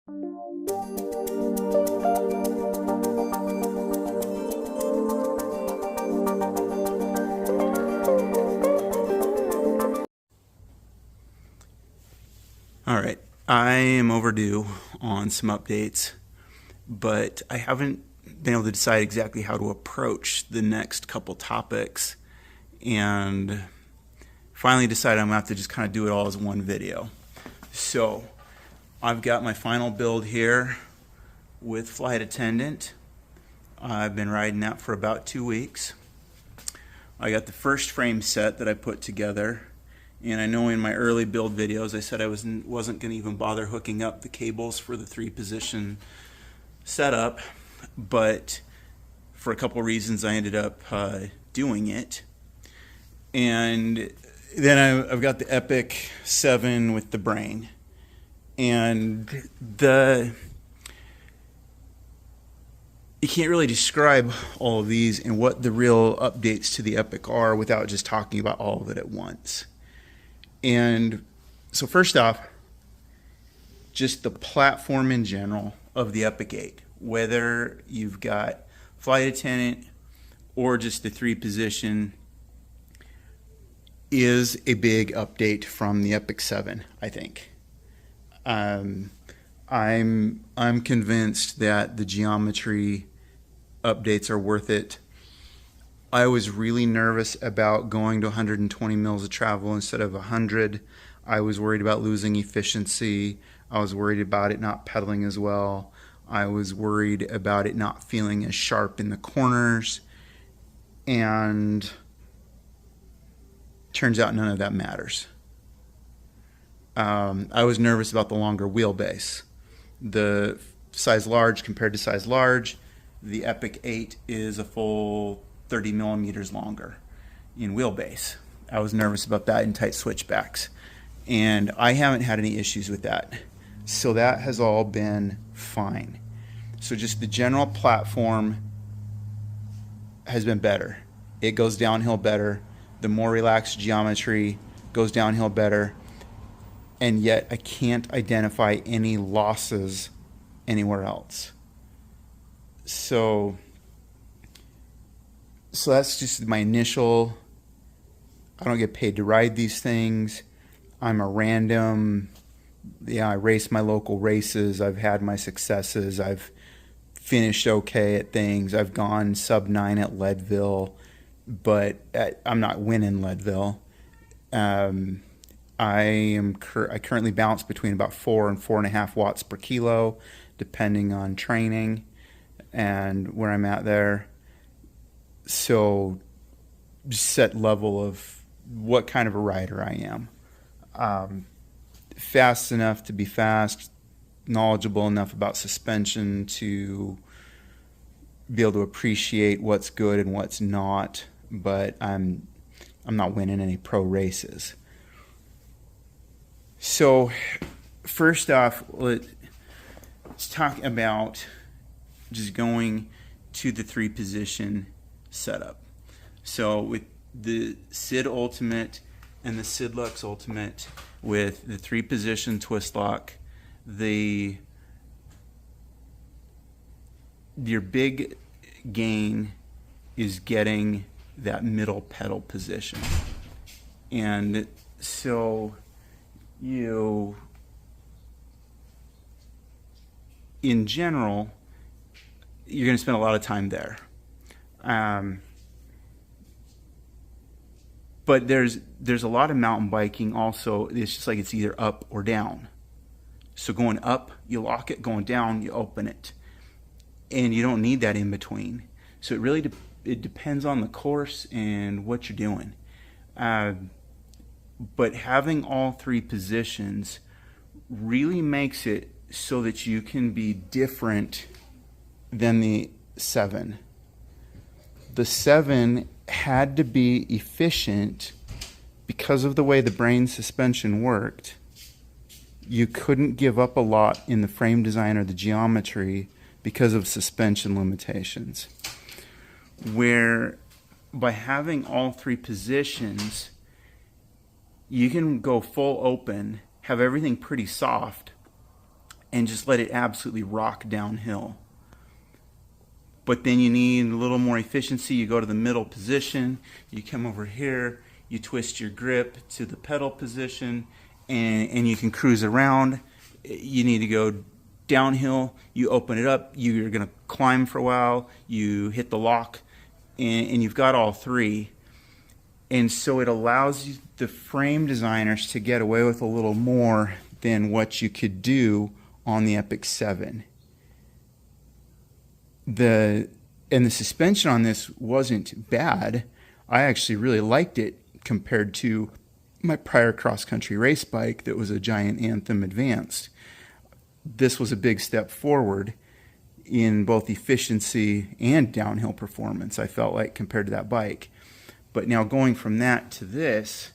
All right, I am overdue on some updates, but I haven't been able to decide exactly how to approach the next couple topics, and finally decided I'm going to have to just kind of do it all as one video. So I've got my final build here with Flight Attendant. I've been riding that for about 2 weeks. I got the first frame set that I put together. And I know in my early build videos I said I wasn't going to even bother hooking up the cables for the 3-position setup, but for a couple reasons I ended up doing it. And then I've got the Epic 7 with the brain. And you can't really describe all of these and what the real updates to the Epic are without just talking about all of it at once. And so first off, just the platform in general of the Epic 8, whether you've got Flight Attendant or just the 3-position, is a big update from the Epic 7, I think. I'm convinced that the geometry updates are worth it. I was really nervous about going to 120 mils of travel instead of 100. I was worried about losing efficiency. I was worried about it not pedaling as well. I was worried about it not feeling as sharp in the corners. And turns out none of that matters. I was nervous about the longer wheelbase. The size large compared to size large, the Epic 8 is a full 30 millimeters longer in wheelbase. I was nervous about that in tight switchbacks, and I haven't had any issues with that. So that has all been fine. So just the general platform has been better. It goes downhill better. The more relaxed geometry goes downhill better. And yet I can't identify any losses anywhere else. So that's just my initial. I don't get paid to ride these things. I'm a random. I race my local races. I've had my successes. I've finished okay at things. I've gone sub 9 at Leadville, but I'm not winning Leadville. I currently bounce between about 4 and 4.5 watts per kilo, depending on training and where I'm at there. So just set level of what kind of a rider I am. Fast enough to be fast, knowledgeable enough about suspension to be able to appreciate what's good and what's not, but I'm not winning any pro races. So first off, let's talk about just going to the 3-position setup. So with the Sid Ultimate and the Sid Lux Ultimate, with the 3-position twist lock, your big gain is getting that middle pedal position. And so in general, you're going to spend a lot of time there. But there's a lot of mountain biking also. It's just like it's either up or down. So going up, you lock it. Going down, you open it. And you don't need that in between. So it really it depends on the course and what you're doing. But having all 3 positions really makes it so that you can be different than the 7. The 7 had to be efficient because of the way the brain suspension worked. You couldn't give up a lot in the frame design or the geometry because of suspension limitations. Where by having all 3 positions, you can go full open, have everything pretty soft, and just let it absolutely rock downhill. But then you need a little more efficiency. You go to the middle position, you come over here, you twist your grip to the pedal position, and you can cruise around. You need to go downhill, you open it up, you're going to climb for a while, you hit the lock, and you've got all three. And so it allows you, the frame designers, to get away with a little more than what you could do on the Epic 7. And the suspension on this wasn't bad. I actually really liked it compared to my prior cross-country race bike that was a Giant Anthem Advanced. This was a big step forward in both efficiency and downhill performance, I felt like, compared to that bike. But now going from that to this,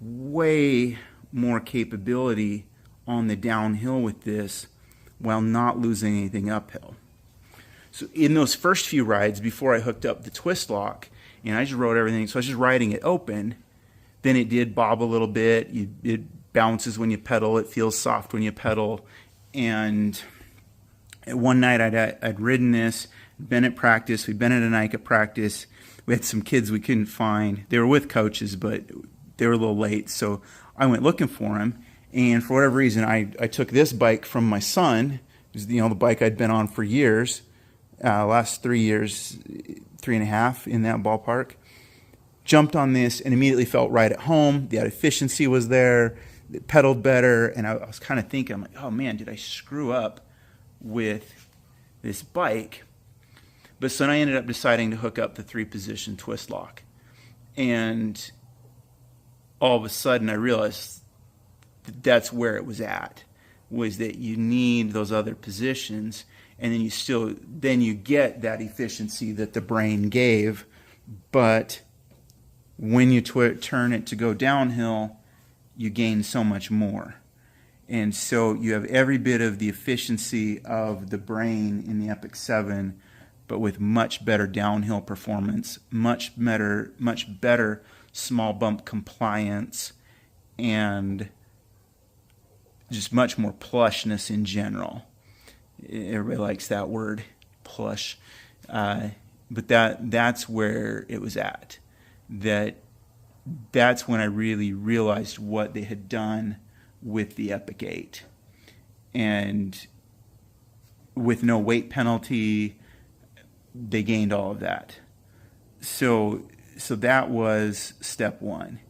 way more capability on the downhill with this while not losing anything uphill. So in those first few rides before I hooked up the twist lock, and I just rode everything, so I was just riding it open, then it did bob a little bit, it bounces when you pedal, it feels soft when you pedal, and one night I'd ridden this, been at practice, we'd been at a Nike practice, we had some kids we couldn't find, they were with coaches, but they were a little late, so I went looking for them, and for whatever reason I took this bike from my son. It was, the bike I'd been on for years, last 3 years, 3.5 in that ballpark. Jumped on this and immediately felt right at home. The efficiency was there, it pedaled better, and I was kind of thinking, I'm like, oh man, did I screw up with this bike? But so then I ended up deciding to hook up the 3-position twist lock. And all of a sudden I realized that's where it was at, was that you need those other positions, and then you get that efficiency that the brain gave, but when you turn it to go downhill, you gain so much more. And so you have every bit of the efficiency of the brain in the Epic 7, but with much better downhill performance, much better small bump compliance, and just much more plushness in general. Everybody likes that word, plush. But that's where it was at. That's when I really realized what they had done with the Epic 8. And with no weight penalty, they gained all of that. So that was step one.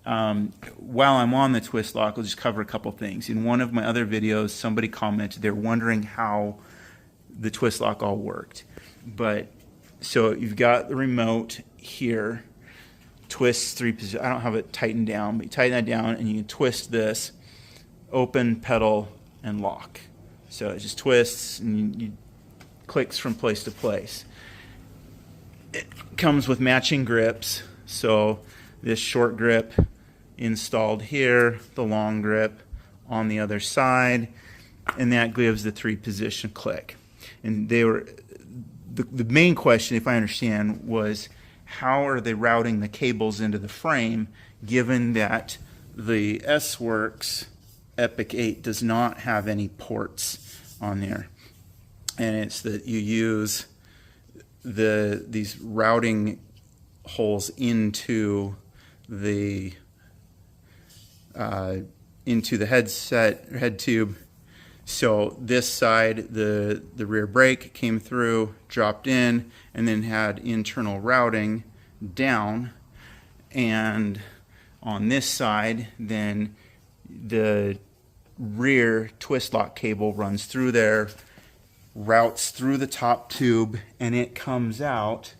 While I'm on the twist lock, I'll just cover a couple things. In one of my other videos, somebody commented they're wondering how the twist lock all worked. So you've got the remote here, twists 3 positions. I don't have it tightened down, but you tighten that down and you can twist this, open, pedal, and lock. So it just twists and you clicks from place to place. It comes with matching grips, so this short grip installed here, the long grip on the other side, and that gives the 3-position click. And the main question, if I understand, was how are they routing the cables into the frame, given that the S-Works Epic 8 does not have any ports on there. And it's that you use these routing holes into the head tube. So this side, the rear brake came through, dropped in, and then had internal routing down. And on this side, then the rear twist lock cable runs through there, routes through the top tube, and it comes out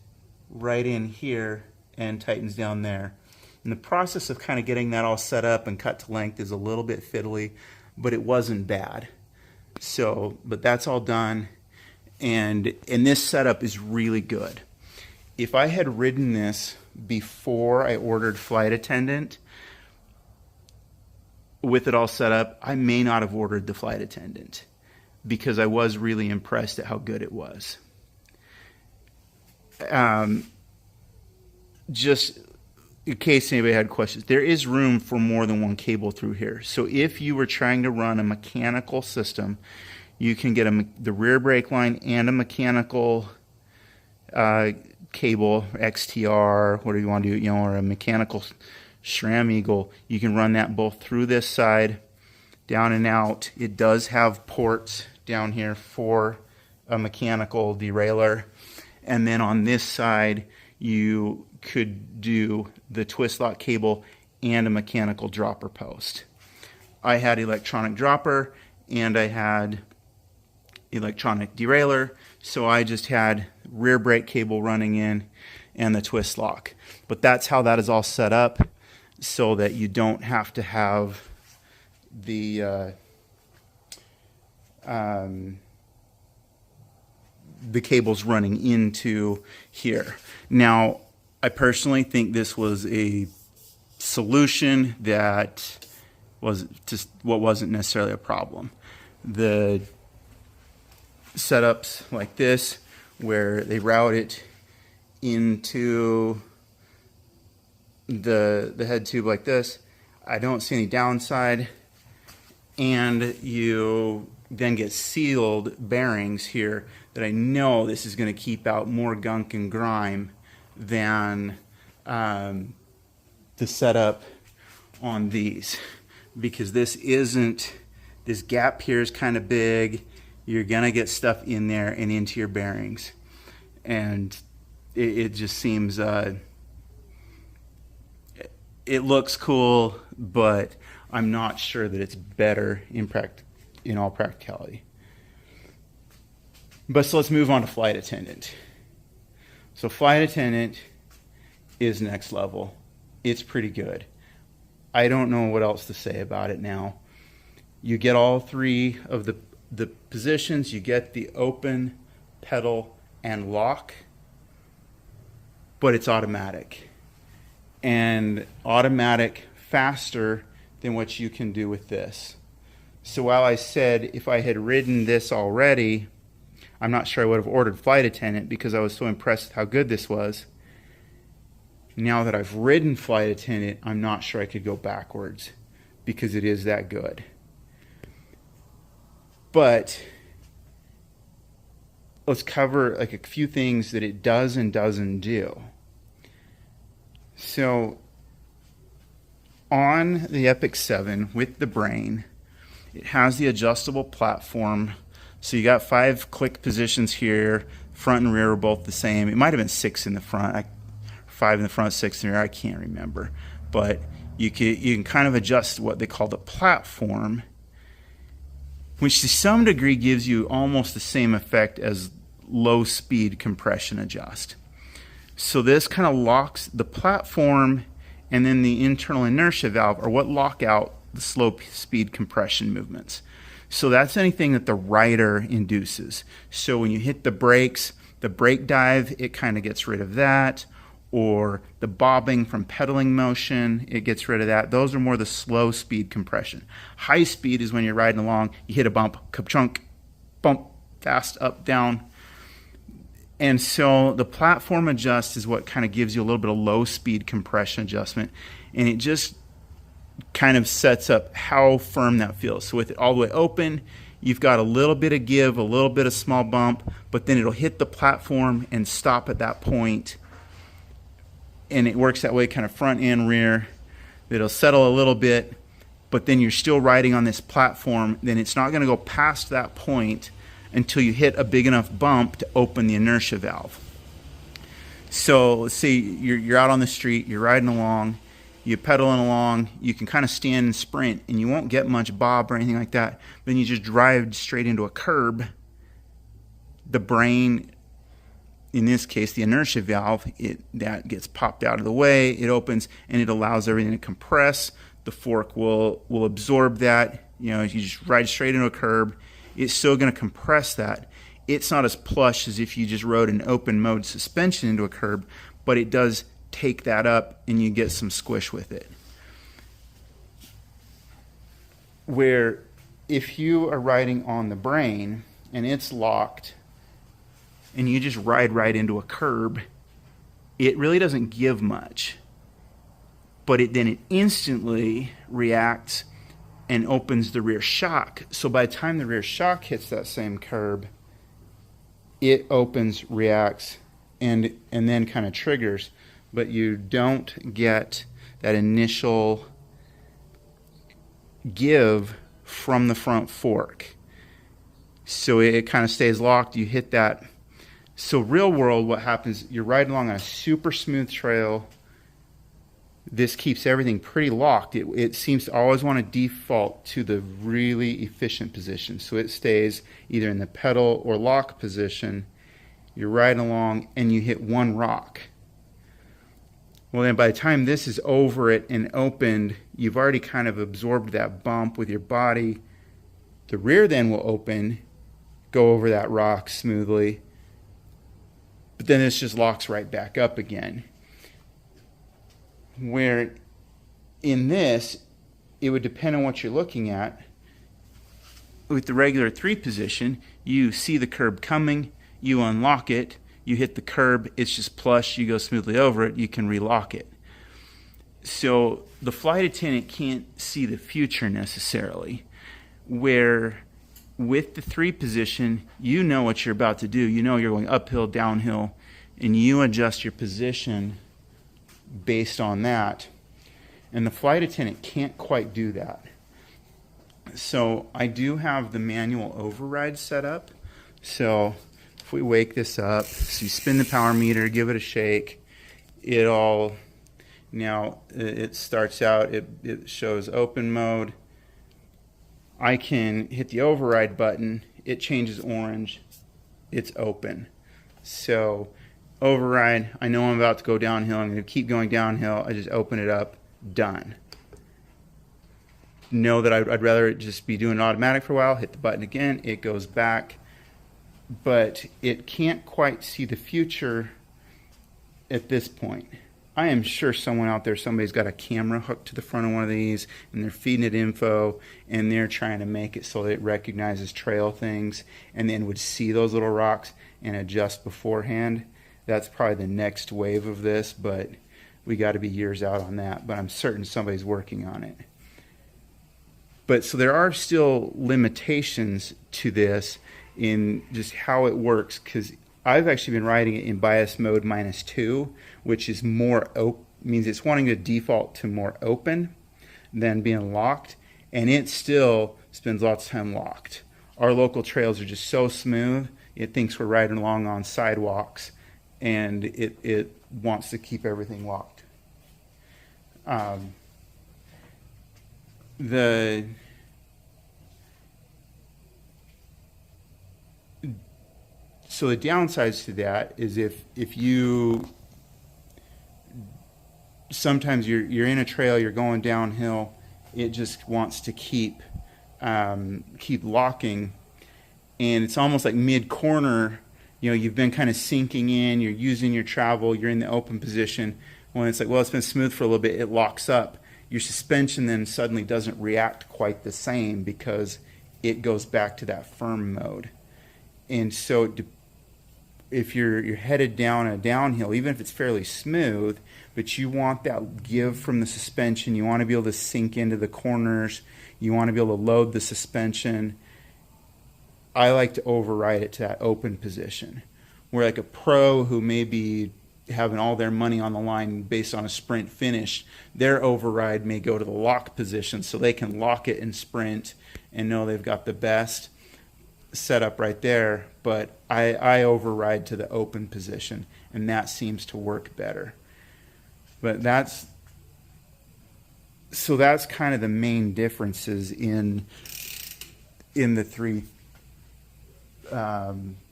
right in here and tightens down there. And the process of kind of getting that all set up and cut to length is a little bit fiddly, but it wasn't bad. But that's all done, and this setup is really good. If I had ridden this before I ordered Flight Attendant, with it all set up, I may not have ordered the Flight Attendant because I was really impressed at how good it was. Just in case anybody had questions, there is room for more than one cable through here. So if you were trying to run a mechanical system, you can get the rear brake line and a mechanical cable, XTR, whatever you want to do, or a mechanical SRAM Eagle. You can run that both through this side, down and out. It does have ports down here for a mechanical derailleur. And then on this side, you could do the twist lock cable and a mechanical dropper post. I had electronic dropper and I had electronic derailleur, so I just had rear brake cable running in and the twist lock. But that's how that is all set up, so that you don't have to have the cables running into here. Now, I personally think this was a solution that was just what wasn't necessarily a problem. The setups like this, where they route it into the head tube like this, I don't see any downside. And you then get sealed bearings here that I know this is going to keep out more gunk and grime than the setup on these, because this gap here is kind of big. You're gonna get stuff in there and into your bearings, and it just seems it looks cool, but I'm not sure that it's better in all practicality. But so let's move on to Flight Attendant. So Flight Attendant is next level. It's pretty good. I don't know what else to say about it now. You get all three of the positions. You get the open, pedal, and lock, but it's automatic. And automatic faster than what you can do with this. So while I said if I had ridden this already, I'm not sure I would have ordered Flight Attendant because I was so impressed with how good this was. Now that I've ridden Flight Attendant, I'm not sure I could go backwards because it is that good. But let's cover like a few things that it does and doesn't do. So on the Epic 7 with the brain, it has the adjustable platform. So you got 5 click positions here. Front and rear are both the same. It might have been 6 in the front, 5 in the front, 6 in the rear. I can't remember. But you can kind of adjust what they call the platform, which to some degree gives you almost the same effect as low speed compression adjust. So this kind of locks the platform, and then the internal inertia valve are what lock out the slow speed compression movements. So that's anything that the rider induces. So when you hit the brakes, the brake dive, it kind of gets rid of that. Or the bobbing from pedaling motion, it gets rid of that. Those are more the slow speed compression. High speed is when you're riding along, you hit a bump, ka-chunk, bump, fast, up, down. And so the platform adjust is what kind of gives you a little bit of low speed compression adjustment. And it just kind of sets up how firm that feels. So with it all the way open, you've got a little bit of give, a little bit of small bump, but then it'll hit the platform and stop at that point. And it works that way, kind of front and rear. It'll settle a little bit, but then you're still riding on this platform. Then it's not going to go past that point until you hit a big enough bump to open the inertia valve. So let's say you're out on the street, you're riding along, you're pedaling along, you can kind of stand and sprint, and you won't get much bob or anything like that. Then you just drive straight into a curb. The brain, in this case, the inertia valve, that gets popped out of the way, it opens, and it allows everything to compress. The fork will absorb that. You just ride straight into a curb. It's still going to compress that. It's not as plush as if you just rode an open mode suspension into a curb, but it does take that up and you get some squish with it. Where if you are riding on the brain and it's locked, and you just ride right into a curb, it really doesn't give much. but it instantly reacts and opens the rear shock. So by the time the rear shock hits that same curb, it opens, reacts, and then kind of triggers. But you don't get that initial give from the front fork. So it kind of stays locked. You hit that. So real world, what happens, you're riding along on a super smooth trail. This keeps everything pretty locked. It seems to always want to default to the really efficient position. So it stays either in the pedal or lock position. You're riding along and you hit one rock. Well, then by the time this is over it and opened, you've already kind of absorbed that bump with your body. The rear then will open, go over that rock smoothly, but then this just locks right back up again. Where in this, it would depend on what you're looking at. With the regular 3 position, you see the curb coming, you unlock it, you hit the curb, it's just plush, you go smoothly over it, you can relock it. So the flight attendant can't see the future necessarily. Where with the 3 position, you know what you're about to do. You know you're going uphill, downhill, and you adjust your position based on that. And the flight attendant can't quite do that. So I do have the manual override set up. So if we wake this up, so you spin the power meter, give it a shake, now it starts out, it shows open mode. I can hit the override button, it changes orange, it's open. So override, I know I'm about to go downhill, I'm going to keep going downhill, I just open it up, done. Know that I'd rather it just be doing automatic for a while, hit the button again, it goes back, but it can't quite see the future at this point. I am sure someone out there, somebody's got a camera hooked to the front of one of these and they're feeding it info and they're trying to make it so that it recognizes trail things and then would see those little rocks and adjust beforehand. That's probably the next wave of this, but we got to be years out on that, but I'm certain somebody's working on it. But so there are still limitations to this in just how it works, because I've actually been riding it in bias mode -2, which is more means it's wanting to default to more open than being locked, and it still spends lots of time locked. Our local trails are just so smooth, it thinks we're riding along on sidewalks, and it wants to keep everything locked. So the downsides to that is if you sometimes you're in a trail, you're going downhill, it just wants to keep locking, and it's almost like mid-corner. You know, you've been kind of sinking in, you're using your travel, you're in the open position. When it's like, well, it's been smooth for a little bit, it locks up. Your suspension then suddenly doesn't react quite the same because it goes back to that firm mode. And so if you're headed down a downhill, even if it's fairly smooth, but you want that give from the suspension, you want to be able to sink into the corners, you want to be able to load the suspension, I like to override it to that open position. Where like a pro who may be having all their money on the line based on a sprint finish, their override may go to the lock position so they can lock it and sprint and know they've got the best setup right there. But I override to the open position, and that seems to work better. But that's kind of the main differences in the 3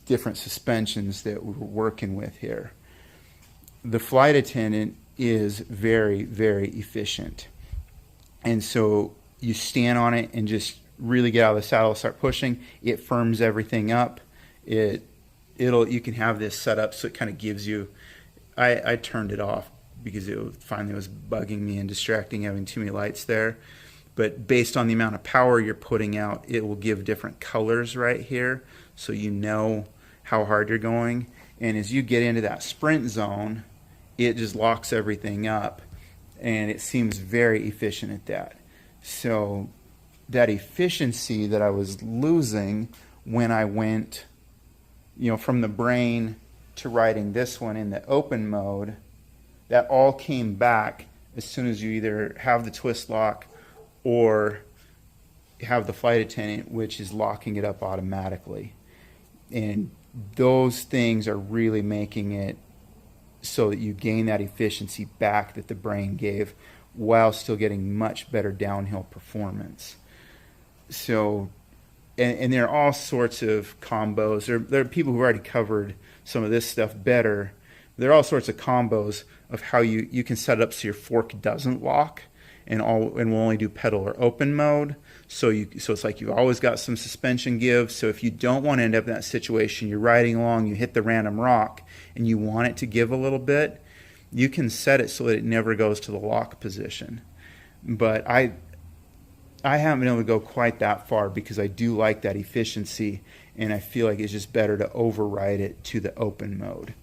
different suspensions that we're working with here. The flight attendant is very, very efficient. And so you stand on it and just really get out of the saddle, start pushing. It firms everything up. You can have this set up so it kind of gives you, I turned it off because it finally was bugging me and distracting, having too many lights there. But based on the amount of power you're putting out, it will give different colors right here so you know how hard you're going. And as you get into that sprint zone, it just locks everything up. and it seems very efficient at that. So that efficiency that I was losing when I went, from the brain to writing this one in the open mode, that all came back as soon as you either have the twist lock or have the flight attendant, which is locking it up automatically. And those things are really making it so that you gain that efficiency back that the brain gave while still getting much better downhill performance. So, and there are all sorts of combos. There are people who've already covered some of this stuff better. There are all sorts of combos of how you can set it up so your fork doesn't lock and will only do pedal or open mode. So it's like you've always got some suspension give. So if you don't want to end up in that situation, you're riding along, you hit the random rock, and you want it to give a little bit, you can set it so that it never goes to the lock position. But I haven't been able to go quite that far because I do like that efficiency, and I feel like it's just better to override it to the open mode.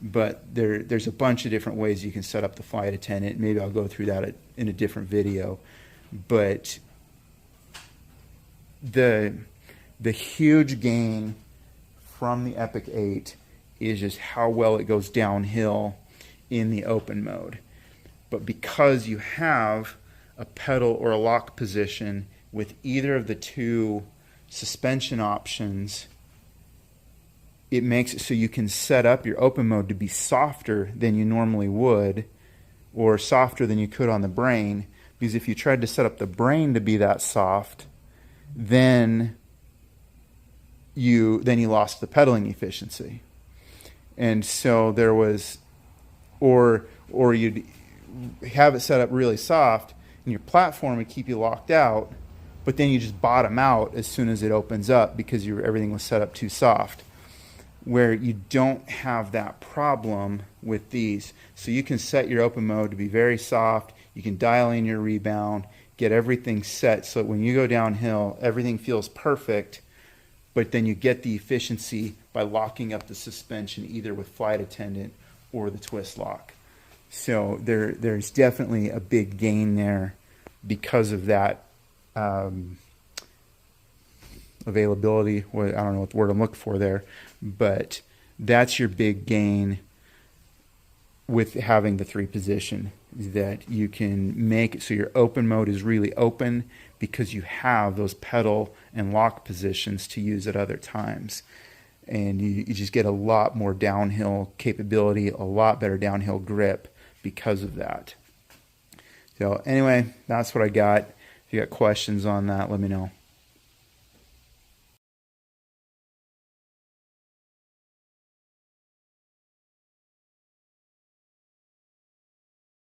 But there's a bunch of different ways you can set up the flight attendant. Maybe I'll go through that in a different video. But the huge gain from the Epic 8 is just how well it goes downhill in the open mode. But because you have a pedal or a lock position with either of the two suspension options, it makes it so you can set up your open mode to be softer than you normally would, or softer than you could on the brain. Because if you tried to set up the brain to be that soft, then you lost the pedaling efficiency. And so there was, or you'd have it set up really soft, and your platform would keep you locked out, but then you just bottom out as soon as it opens up because everything was set up too soft. Where you don't have that problem with these. So you can set your open mode to be very soft, you can dial in your rebound, get everything set so that when you go downhill, everything feels perfect, but then you get the efficiency by locking up the suspension either with flight attendant or the twist lock. So there's definitely a big gain there because of that availability. I don't know what word I'm looking for there, but that's your big gain with having the 3 position, that you can make it so your open mode is really open because you have those pedal and lock positions to use at other times. And you just get a lot more downhill capability, a lot better downhill grip because of that. So anyway, that's what I got. If you got questions on that, let me know.